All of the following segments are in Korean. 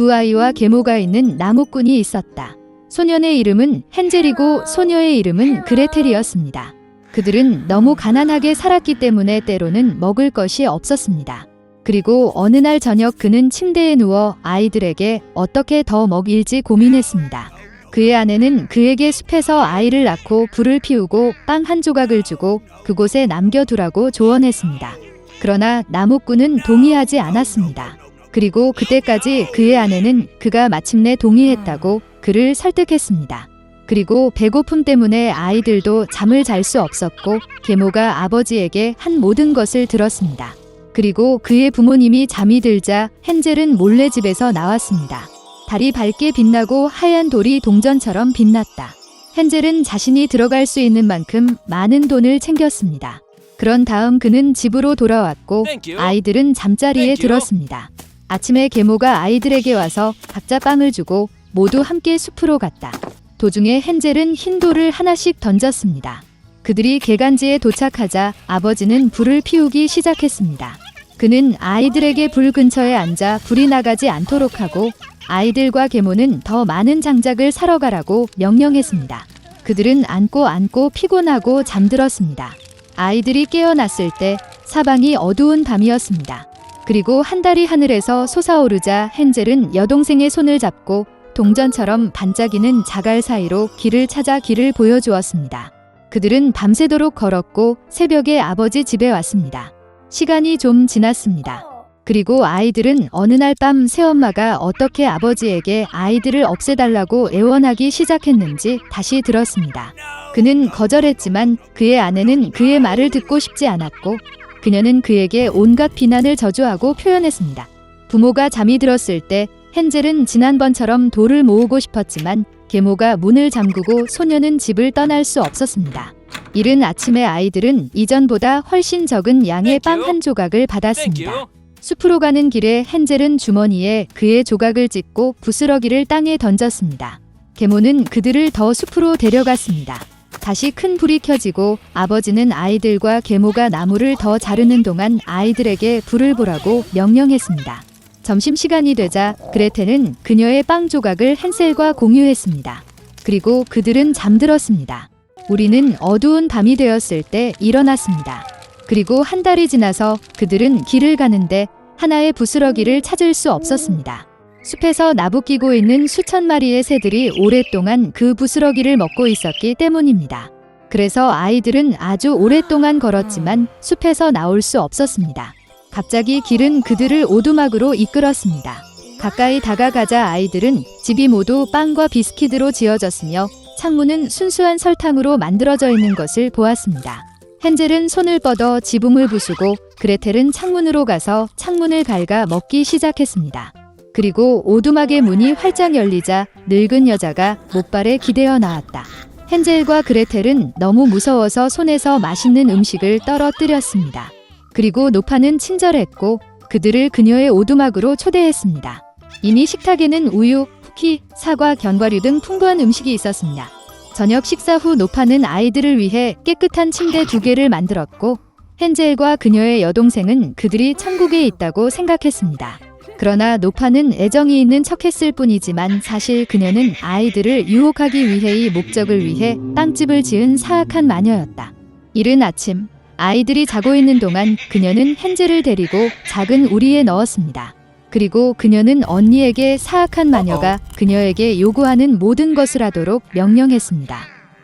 두 아이와 계모가 있는 나무꾼이 있었다. 소년의 이름은 헨젤이고 소녀의 이름은 그레텔이었습니다. 그들은 너무 가난하게 살았기 때문에 때로는 먹을 것이 없었습니다. 그리고 어느 날 저녁 그는 침대에 누워 아이들에게 어떻게 더 먹일지 고민했습니다. 그의 아내는 그에게 숲에서 아이를 낳고 불을 피우고 빵 한 조각을 주고 그곳에 남겨두라고 조언했습니다. 그러나 나무꾼은 동의하지 않았습니다. 그리고 그때까지 그의 아내는 그가 마침내 동의했다고 그를 설득했습니다. 그리고 배고픔 때문에 아이들도 잠을 잘 수 없었고 계모가 아버지에게 한 모든 것을 들었습니다. 그리고 그의 부모님이 잠이 들자 헨젤은 몰래 집에서 나왔습니다. 달이 밝게 빛나고 하얀 돌이 동전처럼 빛났다. 헨젤은 자신이 들어갈 수 있는 만큼 많은 돈을 챙겼습니다. 그런 다음 그는 집으로 돌아왔고 아이들은 잠자리에 들었습니다. 아침에 계모가 아이들에게 와서 각자 빵을 주고 모두 함께 숲으로 갔다. 도중에 헨젤은 흰 돌을 하나씩 던졌습니다. 그들이 개간지에 도착하자 아버지는 불을 피우기 시작했습니다. 그는 아이들에게 불 근처에 앉아 불이 나가지 않도록 하고 아이들과 계모는 더 많은 장작을 사러 가라고 명령했습니다. 그들은 안고 피곤하고 잠들었습니다. 아이들이 깨어났을 때 사방이 어두운 밤이었습니다. 그리고 한 달이 하늘에서 솟아오르자 헨젤은 여동생의 손을 잡고 동전처럼 반짝이는 자갈 사이로 길을 찾아 길을 보여주었습니다. 그들은 밤새도록 걸었고 새벽에 아버지 집에 왔습니다. 시간이 좀 지났습니다. 그리고 아이들은 어느 날 밤 새엄마가 어떻게 아버지에게 아이들을 없애달라고 애원하기 시작했는지 다시 들었습니다. 그는 거절했지만 그의 아내는 그의 말을 듣고 싶지 않았고 그녀는 그에게 온갖 비난을 저주하고 표현했습니다. 부모가 잠이 들었을 때 헨젤은 지난번처럼 돌을 모으고 싶었지만 계모가 문을 잠그고 소녀는 집을 떠날 수 없었습니다. 이른 아침에 아이들은 이전보다 훨씬 적은 양의 빵 한 조각을 받았습니다. 숲으로 가는 길에 헨젤은 주머니에 그의 조각을 찢고 부스러기를 땅에 던졌습니다. 계모는 그들을 더 숲으로 데려갔습니다. 다시 큰 불이 켜지고 아버지는 아이들과 계모가 나무를 더 자르는 동안 아이들에게 불을 보라고 명령했습니다. 점심시간이 되자 그레텔은 그녀의 빵 조각을 헨셀과 공유했습니다. 그리고 그들은 잠들었습니다. 우리는 어두운 밤이 되었을 때 일어났습니다. 그리고 한 달이 지나서 그들은 길을 가는데 하나의 부스러기를 찾을 수 없었습니다. 숲에서 나부끼고 있는 수천 마리의 새들이 오랫동안 그 부스러기를 먹고 있었기 때문입니다. 그래서 아이들은 아주 오랫동안 걸었지만 숲에서 나올 수 없었습니다. 갑자기 길은 그들을 오두막으로 이끌었습니다. 가까이 다가가자 아이들은 집이 모두 빵과 비스킷으로 지어졌으며 창문은 순수한 설탕으로 만들어져 있는 것을 보았습니다. 헨젤은 손을 뻗어 지붕을 부수고 그레텔은 창문으로 가서 창문을 갉아 먹기 시작했습니다. 그리고 오두막의 문이 활짝 열리자 늙은 여자가 못발에 기대어 나왔다. 헨젤과 그레텔은 너무 무서워서 손에서 맛있는 음식을 떨어뜨렸습니다. 그리고 노파는 친절했고 그들을 그녀의 오두막으로 초대했습니다. 이미 식탁에는 우유, 쿠키, 사과, 견과류 등 풍부한 음식이 있었습니다. 저녁 식사 후 노파는 아이들을 위해 깨끗한 침대 2개를 만들었고 헨젤과 그녀의 여동생은 그들이 천국에 있다고 생각했습니다. 그러나 노파는 애정이 있는 척했을 뿐이지만 사실 그녀는 아이들을 유혹하기 위해의 목적을 위해 빵집을 지은 사악한 마녀였다. 이른 아침 아이들이 자고 있는 동안 그녀는 헨젤을 데리고 작은 우리에 넣었습니다. 그리고 그녀는 언니에게 사악한 마녀가 그녀에게 요구하는 모든 것을 하도록 명령했습니다.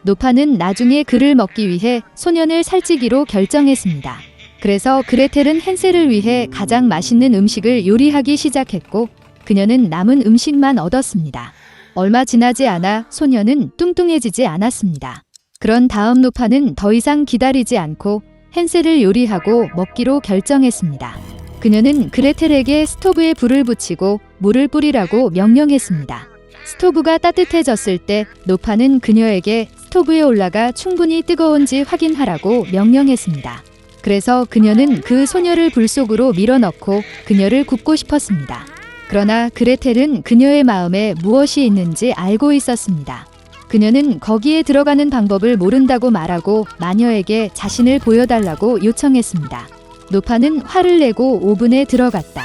노파는 나중에 그를 먹기 위해 소년을 살찌기로 결정했습니다. 그래서 그레텔은 헨셀을 위해 가장 맛있는 음식을 요리하기 시작했고 그녀는 남은 음식만 얻었습니다. 얼마 지나지 않아 소녀는 뚱뚱해지지 않았습니다. 그런 다음 노파는 더 이상 기다리지 않고 헨셀을 요리하고 먹기로 결정했습니다. 그녀는 그레텔에게 스토브에 불을 붙이고 물을 뿌리라고 명령했습니다. 스토브가 따뜻해졌을 때 노파는 그녀에게 스토브에 올라가 충분히 뜨거운지 확인하라고 명령했습니다. 그래서 그녀는 그 소녀를 불 속으로 밀어넣고 그녀를 굽고 싶었습니다. 그러나 그레텔은 그녀의 마음에 무엇이 있는지 알고 있었습니다. 그녀는 거기에 들어가는 방법을 모른다고 말하고 마녀에게 자신을 보여달라고 요청했습니다. 노파는 화를 내고 오븐에 들어갔다.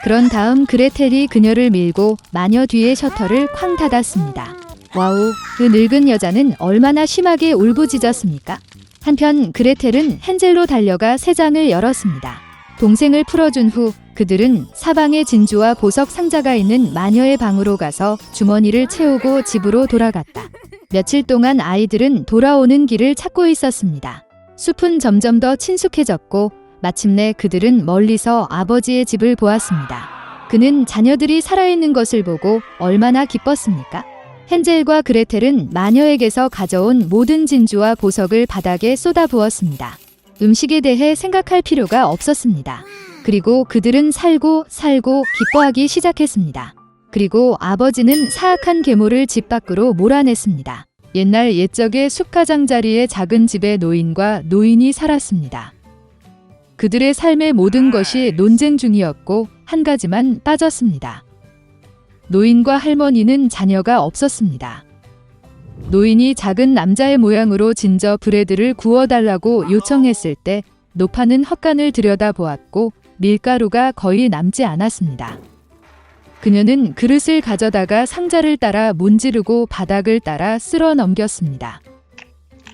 그런 다음 그레텔이 그녀를 밀고 마녀 뒤에 셔터를 쾅 닫았습니다. 와우, 그 늙은 여자는 얼마나 심하게 울부짖었습니까? 한편 그레텔은 헨젤로 달려가 새 장을 열었습니다. 동생을 풀어준 후 그들은 사방에 진주와 보석 상자가 있는 마녀의 방으로 가서 주머니를 채우고 집으로 돌아갔다. 며칠 동안 아이들은 돌아오는 길을 찾고 있었습니다. 숲은 점점 더 친숙해졌고 마침내 그들은 멀리서 아버지의 집을 보았습니다. 그는 자녀들이 살아있는 것을 보고 얼마나 기뻤습니까? 헨젤과 그레텔은 마녀에게서 가져온 모든 진주와 보석을 바닥에 쏟아부었습니다. 음식에 대해 생각할 필요가 없었습니다. 그리고 그들은 살고 기뻐하기 시작했습니다. 그리고 아버지는 사악한 괴물을 집 밖으로 몰아냈습니다. 옛날 옛적의 숲가장자리의 작은 집에 노인과 노인이 살았습니다. 그들의 삶의 모든 것이 논쟁 중이었고 한 가지만 빠졌습니다. 노인과 할머니는 자녀가 없었습니다. 노인이 작은 남자의 모양으로 진저브레드를 구워달라고 요청했을 때 노파는 헛간을 들여다보았고 밀가루가 거의 남지 않았습니다. 그녀는 그릇을 가져다가 상자를 따라 문지르고 바닥을 따라 쓸어 넘겼습니다.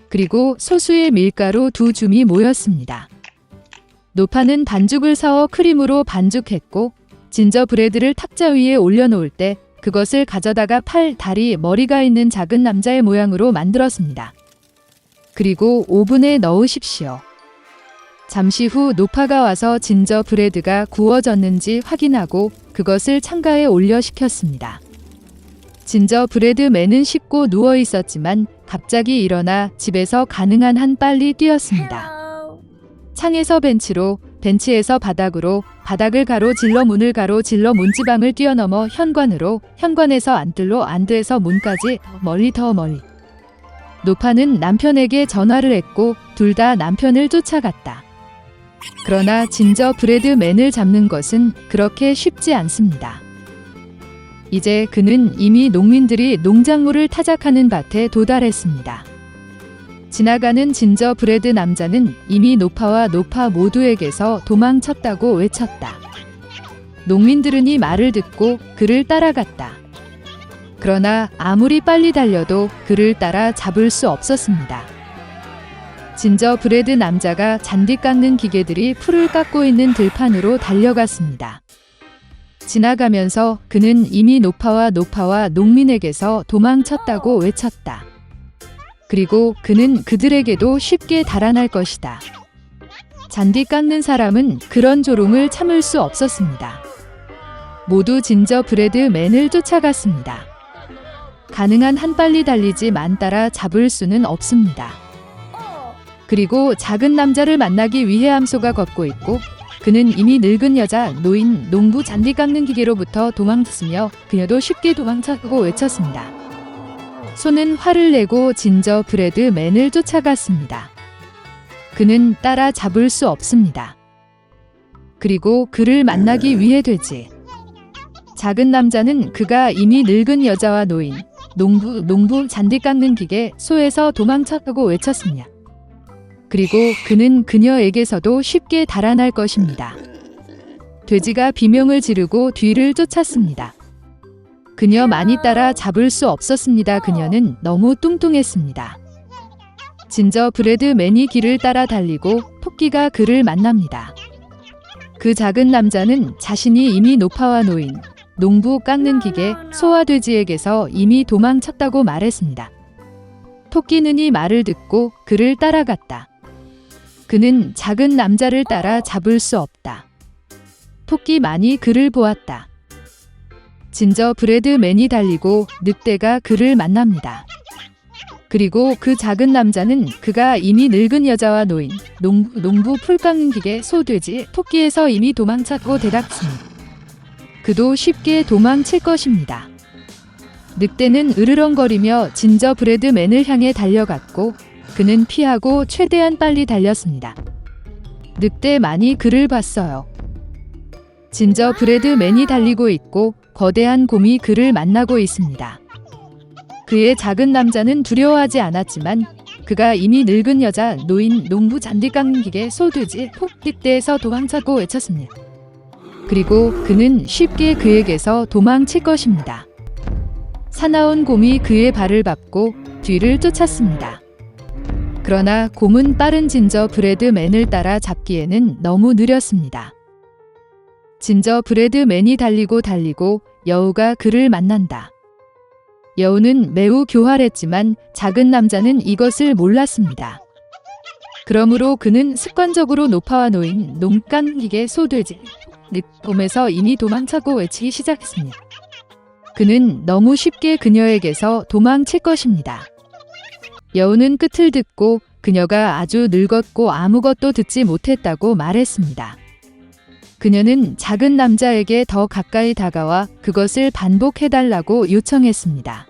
그리고 소수의 밀가루 2줌이 모였습니다. 노파는 반죽을 사어 크림으로 반죽했고 진저브레드를 탁자 위에 올려놓을 때 그것을 가져다가 팔, 다리, 머리가 있는 작은 남자의 모양으로 만들었습니다. 그리고 오븐에 넣으십시오. 잠시 후 노파가 와서 진저브레드가 구워졌는지 확인하고 그것을 창가에 올려 식혔습니다. 진저브레드맨은 씻고 누워 있었지만 갑자기 일어나 집에서 가능한 한 빨리 뛰었습니다. 창에서 벤치로, 벤치에서 바닥으로, 바닥을 가로질러 문을 가로질러 문지방을 뛰어넘어 현관으로, 현관에서 안뜰로, 안뜰에서 문까지 더 멀리. 노파는 남편에게 전화를 했고 둘 다 남편을 쫓아갔다. 그러나 진저브레드맨을 잡는 것은 그렇게 쉽지 않습니다. 이제 그는 이미 농민들이 농작물을 타작하는 밭에 도달했습니다. 지나가는 진저브레드 남자는 이미 노파와 노파 모두에게서 도망쳤다고 외쳤다. 농민들은 이 말을 듣고 그를 따라갔다. 그러나 아무리 빨리 달려도 그를 따라 잡을 수 없었습니다. 진저브레드 남자가 잔디 깎는 기계들이 풀을 깎고 있는 들판으로 달려갔습니다. 지나가면서 그는 이미 노파와 농민에게서 도망쳤다고 외쳤다. 그리고 그는 그들에게도 쉽게 달아날 것이다. 잔디 깎는 사람은 그런 조롱을 참을 수 없었습니다. 모두 진저브레드맨을 쫓아갔습니다. 가능한 한 빨리 달리지만 따라 잡을 수는 없습니다. 그리고 작은 남자를 만나기 위해 암소가 걷고 있고 그는 이미 늙은 여자, 노인, 농부 잔디 깎는 기계로부터 도망쳤으며 그녀도 쉽게 도망쳤고 외쳤습니다. 소는 화를 내고 진저브레드맨을 쫓아갔습니다. 그는 따라 잡을 수 없습니다. 그리고 그를 만나기 위해 되지. 작은 남자는 그가 이미 늙은 여자와 노인, 농부 잔디 깎는 기계, 소에서 도망쳤다고 외쳤습니다. 그리고 그는 그녀에게서도 쉽게 달아날 것입니다. 돼지가 비명을 지르고 뒤를 쫓았습니다. 그녀 많이 따라 잡을 수 없었습니다. 그녀는 너무 뚱뚱했습니다. 진저브레드맨이 길을 따라 달리고 토끼가 그를 만납니다. 그 작은 남자는 자신이 이미 노파와 노인, 농부 깎는 기계, 소와 돼지에게서 이미 도망쳤다고 말했습니다. 토끼는 이 말을 듣고 그를 따라갔다. 그는 작은 남자를 따라 잡을 수 없다. 토끼만이 그를 보았다. 진저브레드맨이 달리고 늑대가 그를 만납니다. 그리고 그 작은 남자는 그가 이미 늙은 여자와 노인, 농부 풀 깎는 기계, 소, 돼지, 토끼에서 이미 도망쳤고 대답습니다. 그도 쉽게 도망칠 것입니다. 늑대는 으르렁거리며 진저브레드맨을 향해 달려갔고 그는 피하고 최대한 빨리 달렸습니다. 늑대만이 그를 봤어요. 진저브레드맨이 달리고 있고 거대한 곰이 그를 만나고 있습니다. 그의 작은 남자는 두려워하지 않았지만 그가 이미 늙은 여자, 노인, 농부 잔디 깎는 기계, 소, 돼지, 늑대에서 도망쳤고 외쳤습니다. 그리고 그는 쉽게 그에게서 도망칠 것입니다. 사나운 곰이 그의 발을 밟고 뒤를 쫓았습니다. 그러나 곰은 빠른 진저브레드맨을 따라 잡기에는 너무 느렸습니다. 진저브레드맨이 달리고 여우가 그를 만난다. 여우는 매우 교활했지만 작은 남자는 이것을 몰랐습니다. 그러므로 그는 습관적으로 노파와 놓인 농간기계 소돼지 곰에서 이미 도망차고 외치기 시작했습니다. 그는 너무 쉽게 그녀에게서 도망칠 것입니다. 여우는 끝을 듣고 그녀가 아주 늙었고 아무것도 듣지 못했다고 말했습니다. 그녀는 작은 남자에게 더 가까이 다가와 그것을 반복해달라고 요청했습니다.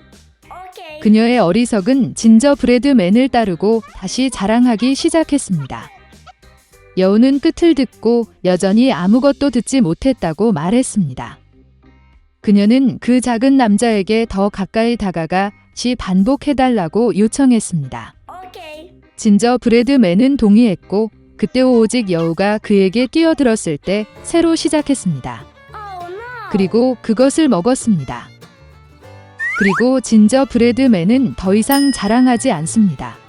그녀의 어리석은 진저브레드맨을 따르고 다시 자랑하기 시작했습니다. 여우는 끝을 듣고 여전히 아무것도 듣지 못했다고 말했습니다. 그녀는 그 작은 남자에게 더 가까이 다가가 다시 반복해달라고 요청했습니다. 진저브레드맨은 동의했고 그때 오직 여우가 그에게 뛰어들었을 때 새로 시작했습니다. 그리고 그것을 먹었습니다. 그리고 진저브레드맨은 더 이상 자랑하지 않습니다.